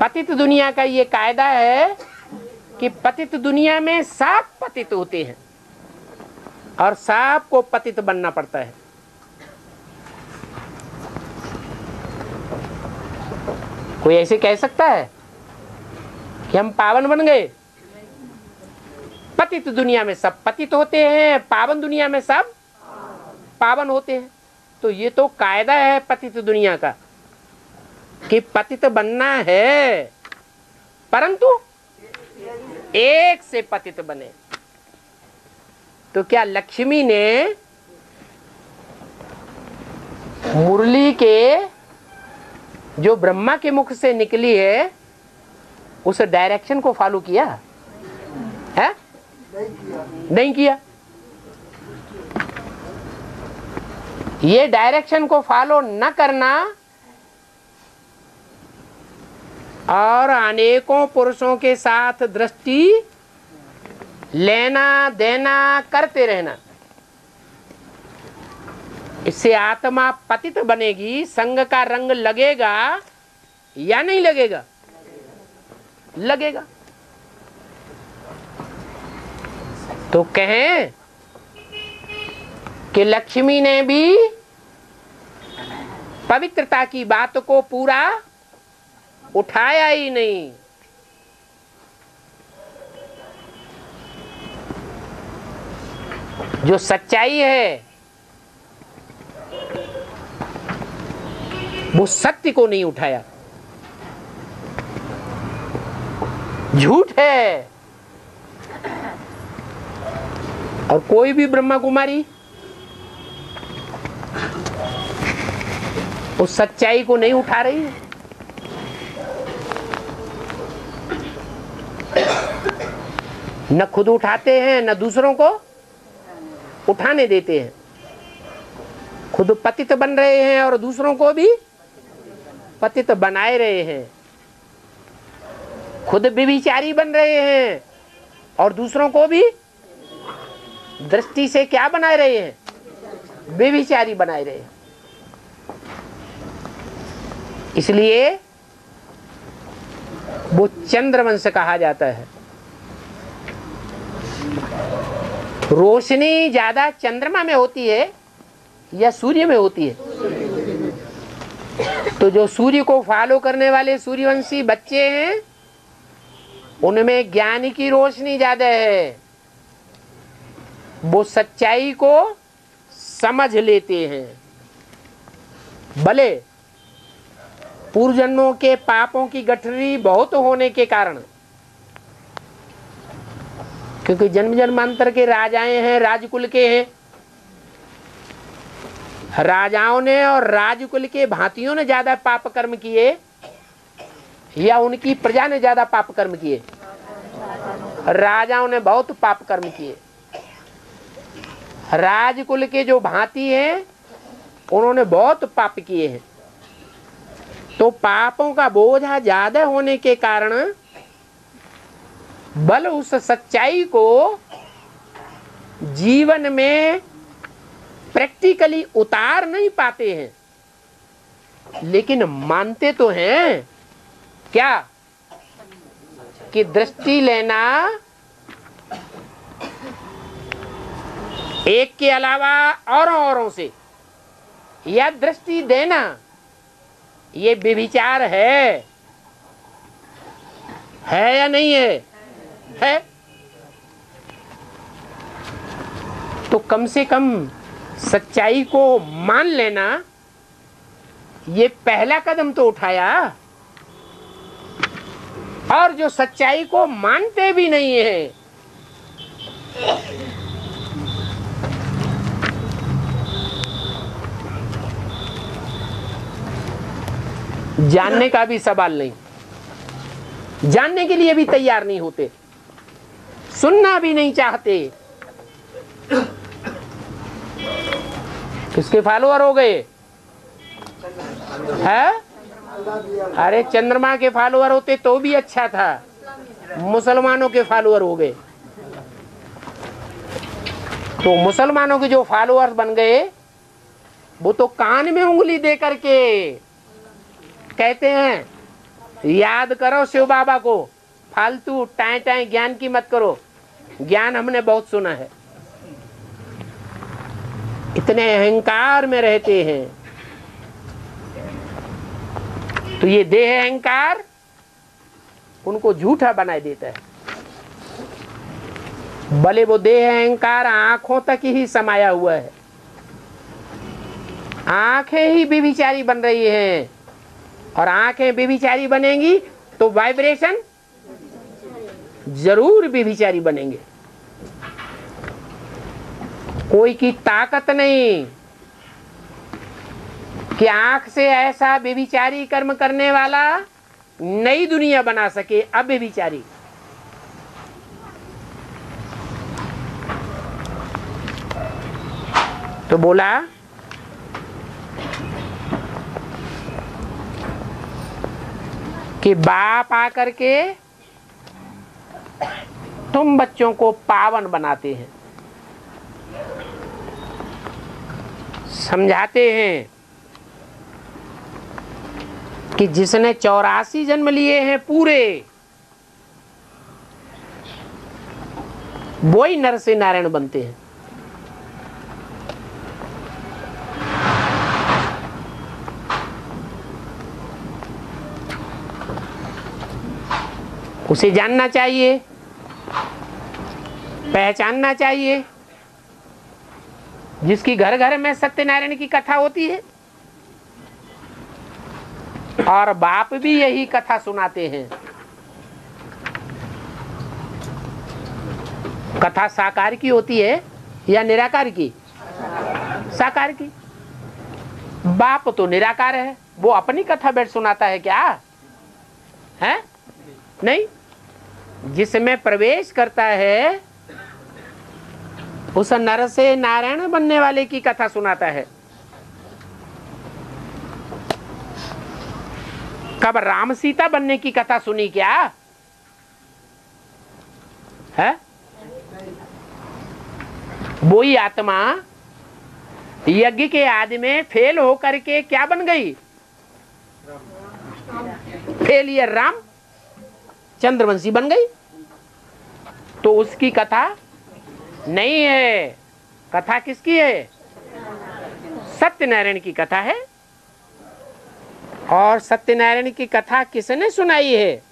पतित दुनिया का ये कायदा है कि पतित दुनिया में सब पतित होते हैं और सबको पतित बनना पड़ता है। कोई ऐसे कह सकता है कि हम पावन बन गए? पतित दुनिया में सब पतित होते हैं, पावन दुनिया में सब पावन होते हैं। तो ये तो कायदा है पतित दुनिया का कि पतित बनना है, परंतु एक से पतित बने। तो क्या लक्ष्मी ने मुरली के जो ब्रह्मा के मुख से निकली है उस डायरेक्शन को फॉलो किया है? नहीं किया। ये डायरेक्शन को फॉलो न करना और अनेकों पुरुषों के साथ दृष्टि लेना देना करते रहना, इससे आत्मा पतित बनेगी। संग का रंग लगेगा या नहीं लगेगा? लगेगा। तो कहें कि लक्ष्मी ने भी पवित्रता की बात को पूरा उठाया ही नहीं। जो सच्चाई है वो सत्य को नहीं उठाया, झूठ है। और कोई भी ब्रह्मा कुमारी उस सच्चाई को नहीं उठा रही है। न खुद उठाते हैं न दूसरों को उठाने देते हैं। खुद पतित बन रहे हैं और दूसरों को भी पतित बनाए रहे हैं। खुद व्यभिचारी बन रहे हैं और दूसरों को भी दृष्टि से क्या बनाए रहे हैं? व्यभिचारी बनाए रहे हैं। इसलिए वो चंद्रवंश कहा जाता है। रोशनी ज्यादा चंद्रमा में होती है या सूर्य में होती है? तो जो सूर्य को फॉलो करने वाले सूर्यवंशी बच्चे हैं उनमें ज्ञान की रोशनी ज्यादा है। वो सच्चाई को समझ लेते हैं। भले पूर्व जन्मों के पापों की गठरी बहुत होने के कारण, क्योंकि जन्म जन्मांतर के राजाएं हैं, राजकुल के हैं। राजाओं ने और राजकुल के भांतियों ने ज्यादा पाप कर्म किए या उनकी प्रजा ने ज्यादा पाप कर्म किए? राजाओं ने बहुत पाप कर्म किए। राजकुल के जो भांति हैं उन्होंने बहुत पाप किए हैं। तो पापों का बोझा ज्यादा होने के कारण बल उस सच्चाई को जीवन में प्रैक्टिकली उतार नहीं पाते हैं, लेकिन मानते तो हैं क्या कि दृष्टि लेना एक के अलावा औरों से या दृष्टि देना ये व्यभिचार है या नहीं है? है। तो कम से कम सच्चाई को मान लेना, ये पहला कदम तो उठाया। और जो सच्चाई को मानते भी नहीं है जानने का भी सवाल नहीं, जानने के लिए भी तैयार नहीं होते, सुनना भी नहीं चाहते। किसके फॉलोअर हो गए है? अरे चंद्रमा के फॉलोअर होते तो भी अच्छा था, मुसलमानों के फॉलोअर हो गए। तो मुसलमानों के जो फॉलोअर्स बन गए वो तो कान में उंगली दे करके कहते हैं याद करो शिव बाबा को, फालतू टाए टाए ज्ञान की मत करो, ज्ञान हमने बहुत सुना है। इतने अहंकार में रहते हैं। तो ये देह अहंकार उनको झूठा बना देता है। भले वो देह अहंकार आंखों तक ही समाया हुआ है, आंखें ही व्यभिचारी बन रही हैं, और आंखें व्यभिचारी बनेंगी तो वाइब्रेशन जरूर व्यभिचारी बनेंगे। कोई की ताकत नहीं कि आंख से ऐसा व्यभिचारी कर्म करने वाला नई दुनिया बना सके। अब व्यभिचारी तो बोला कि बाप आकर के तुम बच्चों को पावन बनाते हैं, समझाते हैं कि जिसने 84 जन्म लिए हैं पूरे, वो ही नर से नारायण बनते हैं। उसे जानना चाहिए, पहचानना चाहिए। जिसकी घर घर में सत्यनारायण की कथा होती है और बाप भी यही कथा सुनाते हैं। कथा साकार की होती है या निराकार की? साकार की। बाप तो निराकार है, वो अपनी कथा बैठ सुनाता है क्या है? नहीं, जिसमें प्रवेश करता है उस नर से नारायण बनने वाले की कथा सुनाता है। कब राम सीता बनने की कथा सुनी क्या है? वो ही आत्मा यज्ञ के आदि में फेल होकर के क्या बन गई? फेलियर राम चंद्रवंशी बन गई। तो उसकी कथा नहीं है। कथा किसकी है? सत्यनारायण की कथा है। और सत्यनारायण की कथा किसने सुनाई है?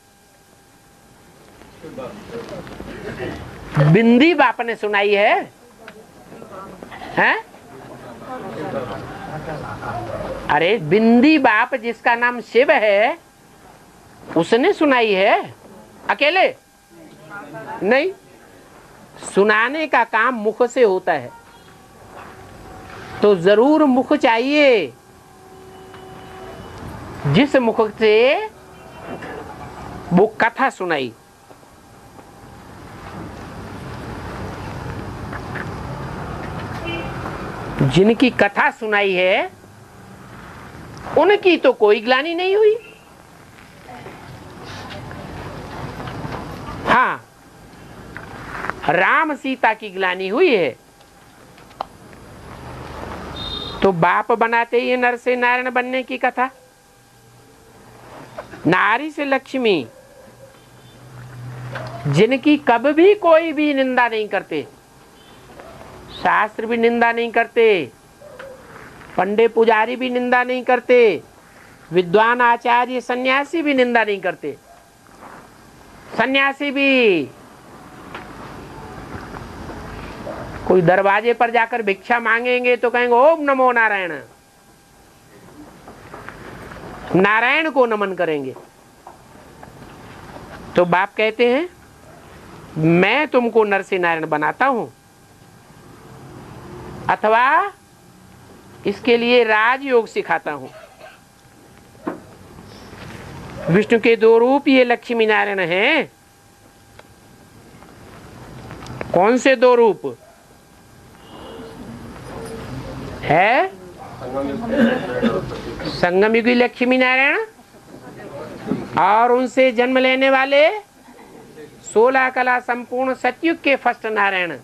बिंदी बाप ने सुनाई है, हैं? अरे बिंदी बाप जिसका नाम शिव है उसने सुनाई है, अकेले नहीं। सुनाने का काम मुख से होता है, तो जरूर मुख चाहिए। जिस मुख से वो कथा सुनाई, जिनकी कथा सुनाई है उनकी तो कोई ग्लानि नहीं हुई। हाँ, राम सीता की ग्लानि हुई है। तो बाप बनाते ही नर से नारायण बनने की कथा, नारी से लक्ष्मी, जिनकी कब भी कोई भी निंदा नहीं करते, शास्त्र भी निंदा नहीं करते, पंडित पुजारी भी निंदा नहीं करते, विद्वान आचार्य सन्यासी भी निंदा नहीं करते। सन्यासी भी कोई दरवाजे पर जाकर भिक्षा मांगेंगे तो कहेंगे ओम नमो नारायण, नारायण को नमन करेंगे। तो बाप कहते हैं मैं तुमको नर से नारायण बनाता हूं, अथवा इसके लिए राजयोग सिखाता हूं। विष्णु के दो रूप ये लक्ष्मी नारायण हैं। कौन से दो रूप है? संगम युगी लक्ष्मी नारायण और उनसे जन्म लेने वाले 16 कला संपूर्ण सतयुग के फर्स्ट नारायण,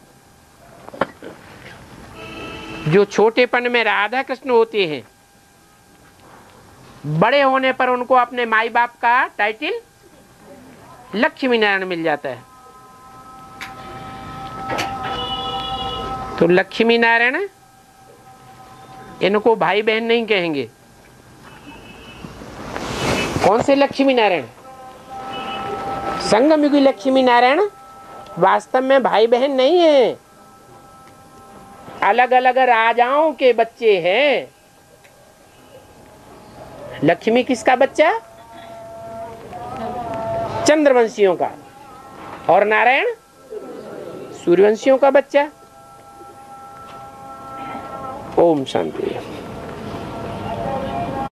जो छोटेपन में राधा कृष्ण होते हैं, बड़े होने पर उनको अपने माई बाप का टाइटल लक्ष्मी नारायण मिल जाता है। तो लक्ष्मी नारायण, इनको भाई बहन नहीं कहेंगे। कौन से लक्ष्मी नारायण? संगम युगी लक्ष्मी नारायण वास्तव में भाई बहन नहीं है, अलग अलग राजाओं के बच्चे हैं। लक्ष्मी किसका बच्चा? चंद्रवंशियों का, और नारायण सूर्यवंशियों का बच्चा। ओम शांति।